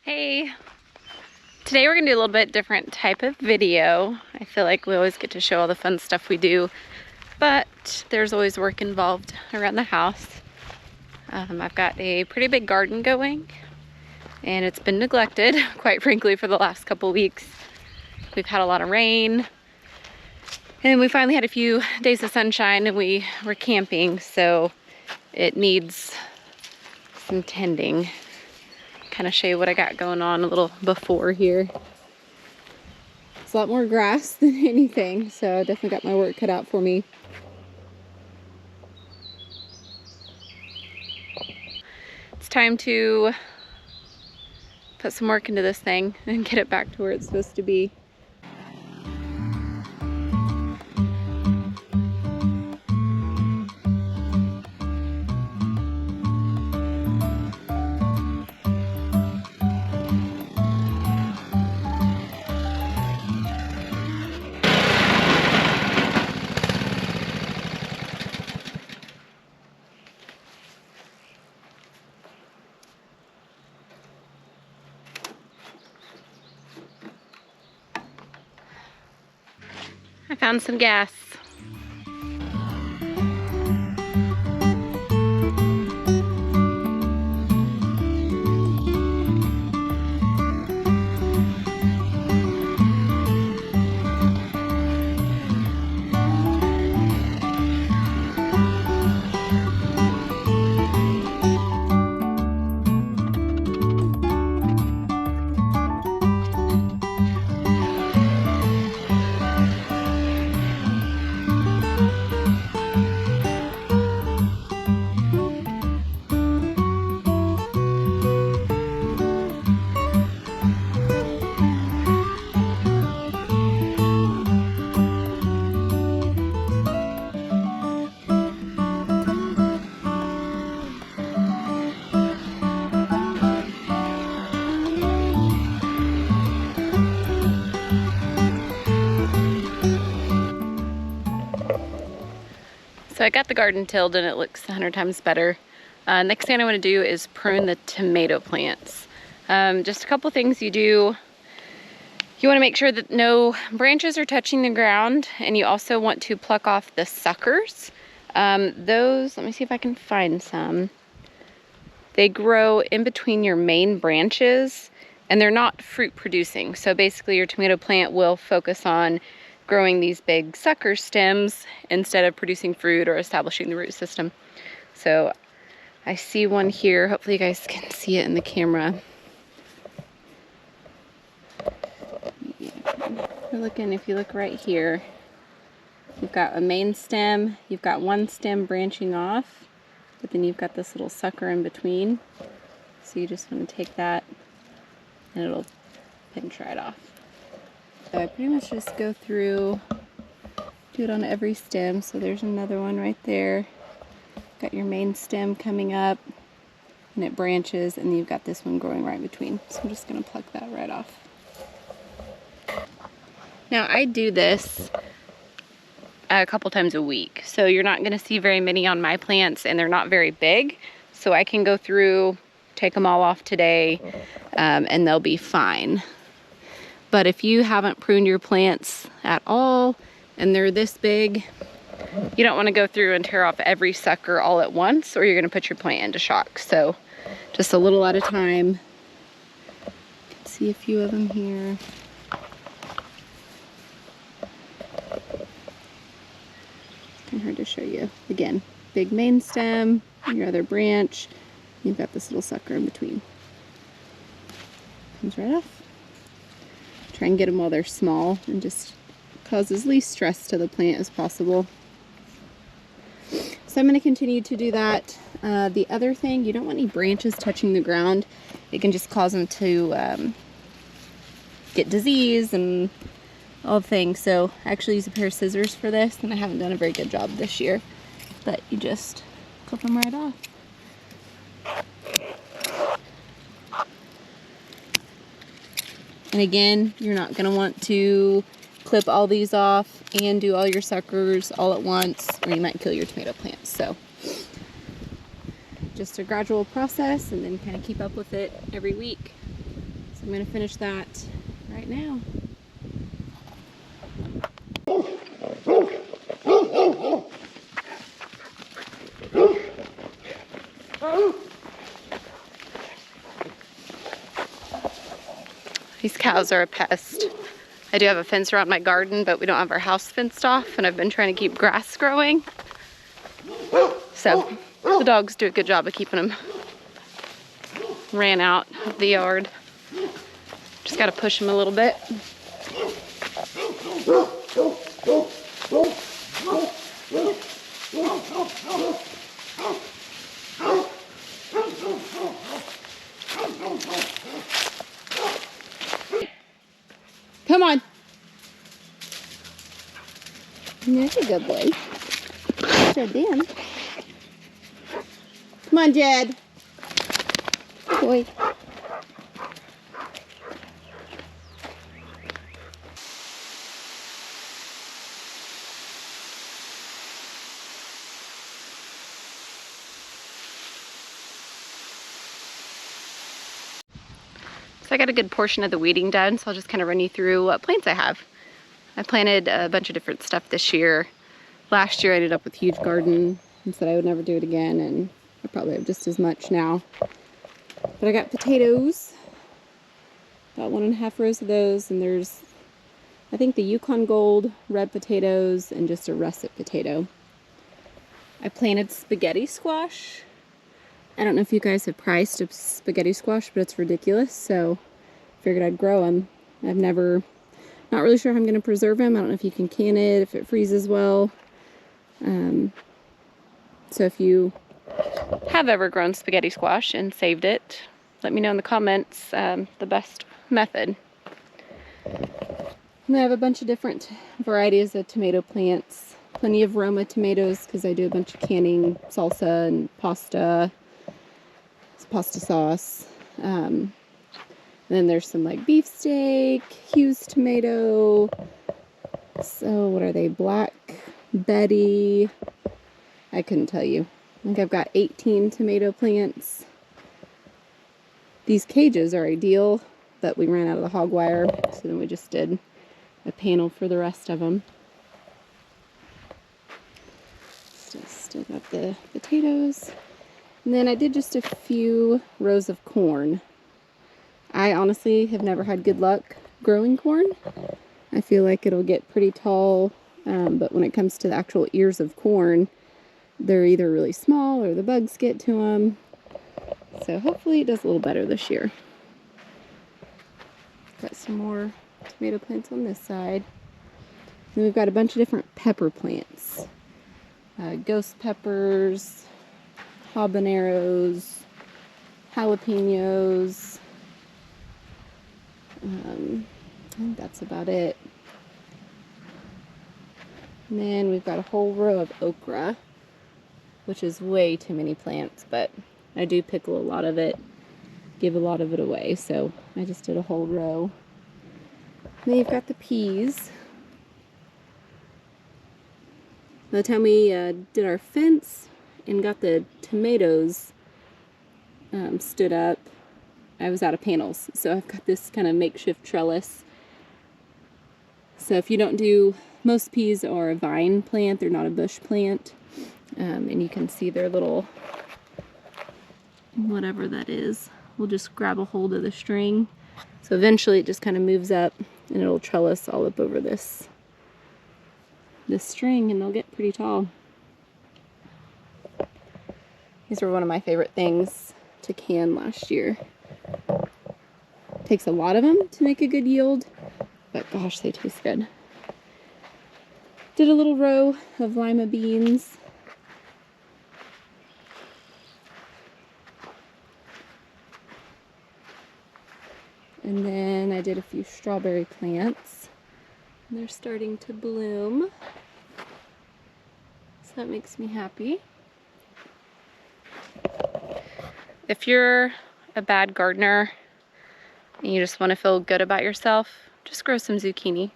Hey, today we're gonna do a little bit different type of video. I feel like we always get to show all the fun stuff we do, but there's always work involved around the house. I've got a pretty big garden going, and it's been neglected, quite frankly, for the last couple weeks. We've had a lot of rain, and we finally had a few days of sunshine, and we were camping, so it needs some tending. Kind of show you what I got going on a little before here. It's a lot more grass than anything, so definitely got my work cut out for me. It's time to put some work into this thing and get it back to where it's supposed to be. I found some gas. So I got the garden tilled and it looks 100 times better. Next thing I want to do is prune the tomato plants. Just a couple things you do. You want to make sure that no branches are touching the ground, and you also want to pluck off the suckers. Those, let me see if I can find some. They grow in between your main branches and they're not fruit producing. So basically your tomato plant will focus on growing these big sucker stems instead of producing fruit or establishing the root system. So I see one here. Hopefully you guys can see it in the camera. We're looking, if you look right here, you've got a main stem, you've got one stem branching off, but then you've got this little sucker in between. So you just want to take that and it'll pinch right off. So I pretty much just go through, do it on every stem. So there's another one right there. Got your main stem coming up and it branches, and then you've got this one growing right in between. So I'm just going to pluck that right off. Now I do this a couple times a week. So you're not going to see very many on my plants, and they're not very big. So I can go through, take them all off today, and they'll be fine. But if you haven't pruned your plants at all and they're this big, you don't want to go through and tear off every sucker all at once, or you're going to put your plant into shock. So just a little at a time. You can see a few of them here. It's kind of hard to show you. Again, big main stem, your other branch, you've got this little sucker in between. Comes right off. Try and get them while they're small and just cause as least stress to the plant as possible. So I'm going to continue to do that. The other thing, you don't want any branches touching the ground. It can just cause them to get disease and all things. So I actually use a pair of scissors for this, and I haven't done a very good job this year. But you just clip them right off. And again, you're not going to want to clip all these off and do all your suckers all at once, or you might kill your tomato plants. So just a gradual process, and then kind of keep up with it every week. So I'm gonna finish that right now. These cows are a pest. I do have a fence around my garden, but we don't have our house fenced off, and I've been trying to keep grass growing. So the dogs do a good job of keeping them ran out of the yard. Just gotta push them a little bit. Come on. That's a good boy. So damn. Come on, Jed. Good boy. So I got a good portion of the weeding done, so I'll just kind of run you through what plants I have. I planted a bunch of different stuff this year. Last year I ended up with a huge garden and said I would never do it again, and I probably have just as much now. But I got potatoes, about 1.5 rows of those, and there's, I think, the Yukon Gold, red potatoes, and just a russet potato. I planted spaghetti squash. I don't know if you guys have priced a spaghetti squash, but it's ridiculous, so figured I'd grow them. I've never, not really sure how I'm going to preserve them. I don't know if you can can it, if it freezes well. So if you have ever grown spaghetti squash and saved it, let me know in the comments the best method. And I have a bunch of different varieties of tomato plants. Plenty of Roma tomatoes because I do a bunch of canning, salsa and pasta sauce. And then there's some like beefsteak, Hughes tomato. So what are they? Black Betty. I couldn't tell you. I think I've got 18 tomato plants. These cages are ideal, but we ran out of the hog wire, so then we just did a panel for the rest of them. Still got the potatoes. And then I did just a few rows of corn. I honestly have never had good luck growing corn. I feel like it'll get pretty tall, but when it comes to the actual ears of corn, they're either really small or the bugs get to them. So hopefully it does a little better this year. Got some more tomato plants on this side. Then we've got a bunch of different pepper plants. Ghost peppers, habaneros, jalapenos. I think that's about it. And then we've got a whole row of okra, which is way too many plants, but I do pickle a lot of it, give a lot of it away, so I just did a whole row. And then you've got the peas. By the time we did our fence and got the tomatoes stood up, I was out of panels, so I've got this kind of makeshift trellis. So if you don't do, most peas are a vine plant, they're not a bush plant, and you can see their little, whatever that is, we'll just grab a hold of the string. So eventually it just kind of moves up and it'll trellis all up over this string, and they'll get pretty tall. These were one of my favorite things to can last year. Takes a lot of them to make a good yield, but gosh, they taste good. Did a little row of lima beans. And then I did a few strawberry plants. And they're starting to bloom. So that makes me happy. If you're a bad gardener and you just want to feel good about yourself, just grow some zucchini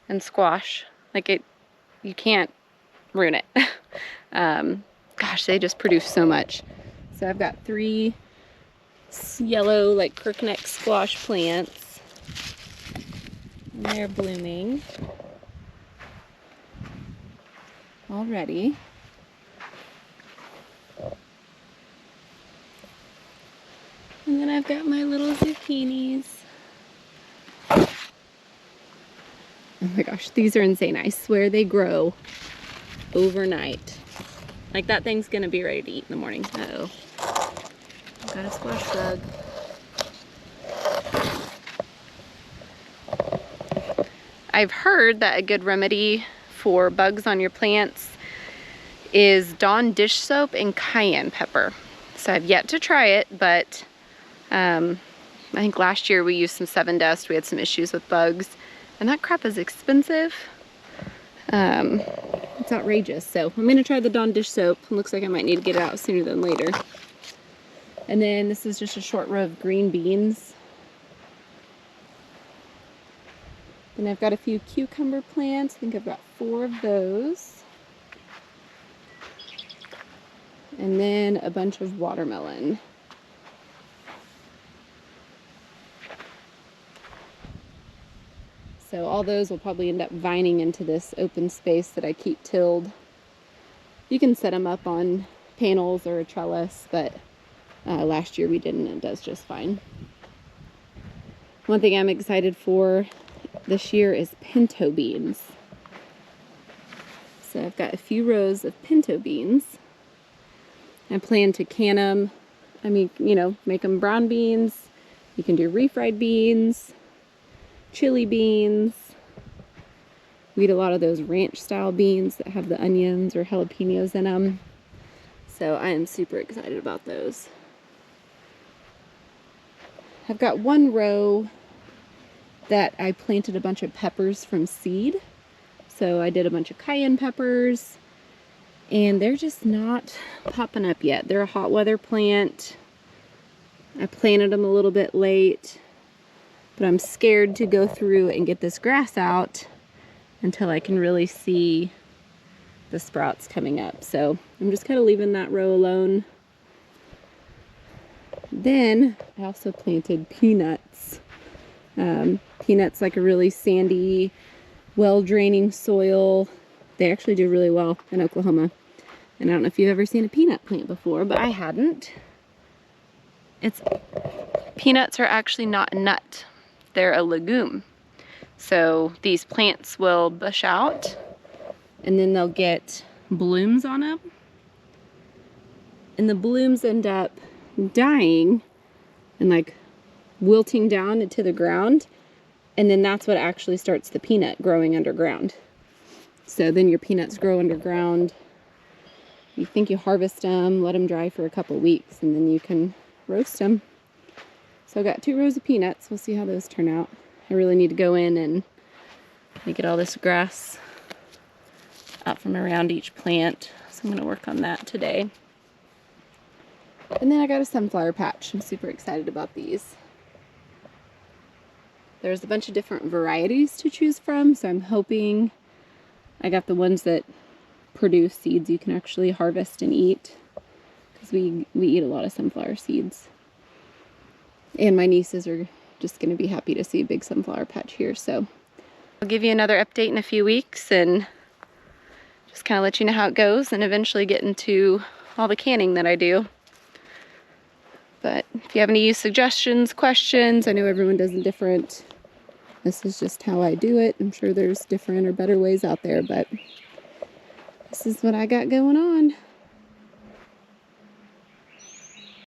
and squash. You can't ruin it. Gosh, they just produce so much. So I've got 3 yellow like crookneck squash plants. And they're blooming already. And then I've got my little zucchinis. Oh my gosh, these are insane. I swear they grow overnight. Like that thing's gonna be ready to eat in the morning. Uh-oh. I've got a squash bug. I've heard that a good remedy for bugs on your plants is Dawn dish soap and cayenne pepper. So I've yet to try it, but I think last year we used some 7 Dust. We had some issues with bugs, and that crap is expensive. It's outrageous. So I'm gonna try the Dawn dish soap. It looks like I might need to get it out sooner than later. And then this is just a short row of green beans. Then I've got a few cucumber plants. I think I've got 4 of those. And then a bunch of watermelon. So all those will probably end up vining into this open space that I keep tilled. You can set them up on panels or a trellis, but last year we didn't. It does just fine. One thing I'm excited for this year is pinto beans. So I've got a few rows of pinto beans. I plan to can them. I mean, you know, make them brown beans. You can do refried beans, chili beans. We eat a lot of those ranch style beans that have the onions or jalapenos in them. So I am super excited about those. I've got one row that I planted a bunch of peppers from seed. So I did a bunch of cayenne peppers, and they're just not popping up yet. They're a hot weather plant. I planted them a little bit late, but I'm scared to go through and get this grass out until I can really see the sprouts coming up. So I'm just kind of leaving that row alone. Then I also planted peanuts. Peanuts like a really sandy, well-draining soil. They actually do really well in Oklahoma. And I don't know if you've ever seen a peanut plant before, but I hadn't. Peanuts are actually not a nut. They're a legume. So these plants will bush out, and then they'll get blooms on them. And the blooms end up dying and like wilting down into the ground. And then that's what actually starts the peanut growing underground. So then your peanuts grow underground. You think you harvest them, let them dry for a couple weeks, and then you can roast them. So I've got 2 rows of peanuts. We'll see how those turn out. I really need to go in and get all this grass out from around each plant. So I'm going to work on that today. And then I got a sunflower patch. I'm super excited about these. There's a bunch of different varieties to choose from, so I'm hoping I got the ones that produce seeds you can actually harvest and eat, because we eat a lot of sunflower seeds. And my nieces are just going to be happy to see a big sunflower patch here. So I'll give you another update in a few weeks and just kind of let you know how it goes, and eventually get into all the canning that I do. But if you have any suggestions, questions, I know everyone does it different. This is just how I do it. I'm sure there's different or better ways out there, but this is what I got going on.